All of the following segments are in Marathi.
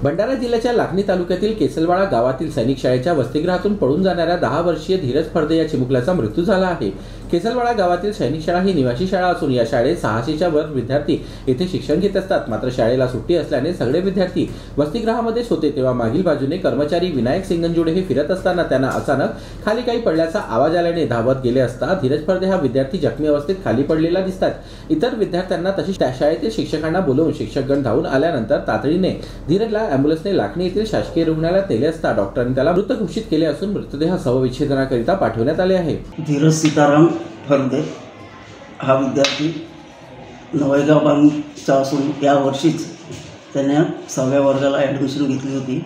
भंडारा जिल्ह्याच्या लाखनी तालुक्यातील केसलवाडा गावातील सैनिक शाळेच्या वसतिगृहातून पळून जाणाऱ्या 10 वर्षीय धीरज फडदे या चिमुकल्याचा मृत्यू झाला आहे। केसलवाडा गावातील सैनिक शाळा ही निवासी शाळा असून या शाळेत 600च्या वर विद्यार्थी येथे शिक्षण घेत असतात। मात्र शाळेला सुट्टी असल्याने सगळे विद्यार्थी वसतिगृहामध्येच होते तेव्हा मागील बाजूने कर्मचारी विनायक सिंगनजुडे हे फिरत असताना त्यांना अचानक खाली काही पडल्याचा आवाज आल्याने धावत गेले असता धीरज फडदे हा विद्यार्थी जखमी अवस्थेत खाली पडलेला दिसतात। इतर विद्यार्थ्यांना तसेच त्या शाळेतील शिक्षकांना बोलवून शिक्षकगण धावून आल्यानंतर तातडीने धीरजला ॲम्ब्युलन्सने लाखनी येथील शासकीय रुग्णालयात नेले असता डॉक्टरांनी त्याला मृत घोषित केले असून मृतदेह शवविच्छेदनाकरिता पाठवण्यात आले आहे। धीरज सीताराम फडदे हा विद्यार्थी नवेगाव बांधचा असून या वर्षीच त्याने 6व्या वर्गाला ॲडमिशन घेतली होती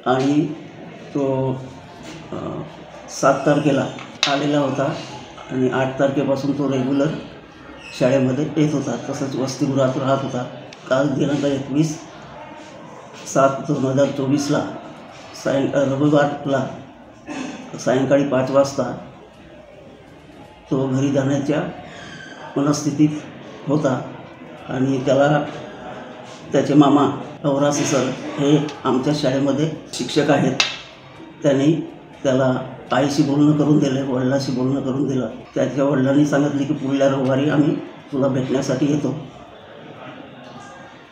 आणि तो 7 तारखेला आलेला होता आणि 8 तारखेपासून तो रेग्युलर शाळेमध्ये येत होता। तसंच वसतिगृहात राहत होता। काल दिनांक 21/7/2024ला रविवारला सायंकाळी 5 वाजता तो घरी जाण्याच्या मनस्थितीत होता आणि त्याला त्याचे मामा औरासी सर हे आमच्या शाळेमध्ये शिक्षक आहेत। त्यांनी त्याला आईशी बोलणं करून दिले, वडिलांशी बोलणं करून दिलं। त्याच्या वडिलांनी सांगितले की पुढल्या रविवारी आम्ही तुला भेटण्यासाठी येतो।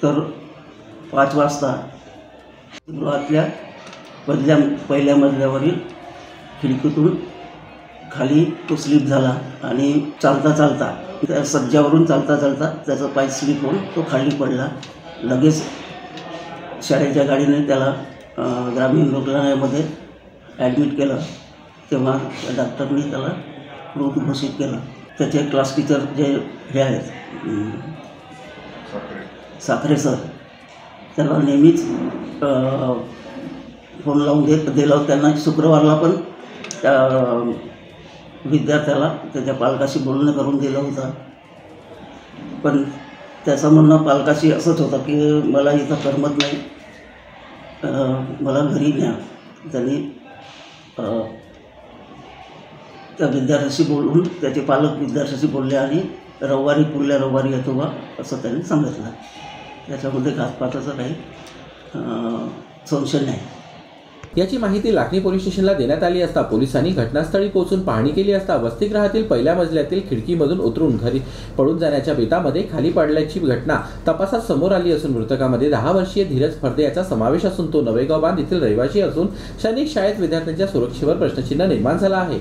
तर 5 वाजता गृहातल्या पहिल्या मजल्यावरील खिडकीतून खाली तो स्लिप झाला आणि चालता त्या सज्जावरून चालता त्याचा पाय स्लिप होऊन तो खाली पडला। लगेच शाळेच्या गाडीने त्याला ग्रामीण रुग्णालयामध्ये ॲडमिट केलं। तेव्हा डॉक्टरनी त्याला मृत घोषित केलं। त्याचे क्लास टीचर जे हे आहेत साखरे सर त्याला नेहमीच फोन लावून दिला। त्यांना शुक्रवारला पण त्या विद्यार्थ्याला त्याच्या पालकाशी बोलणं करून दिलं होतं, पण त्याचं म्हणणं पालकाशी असंच होतं की मला इथं करमत नाही, मला घरी न्या। त्यांनी त्या विद्यार्थ्याशी बोलून त्याचे पालक विद्यार्थ्याशी बोलले आणि पुढल्या रविवारी येतो बा असं त्यांनी सांगितलं। त्याच्यामध्ये घातपाताचं काही संशय नाही। याची माहिती लाखनी पोलीस स्टेशनला देण्यात आली असता पोलिसांनी घटनास्थळी पोहोचून पाहणी केली असता वसतिगृहातील पहिल्या मजल्यातील खिडकीमधून उतरून घरी पळून जाण्याच्या बेतामध्ये खाली पडल्याची घटना तपासात समोर आली असून मृतकामध्ये 10 वर्षीय धीरज फडदे याचा समावेश असून तो नवेगाव बांध येथील रहिवासी असून सैनिक शाळेत विद्यार्थ्यांच्या सुरक्षेवर प्रश्नचिन्ह निर्माण झाला आहे।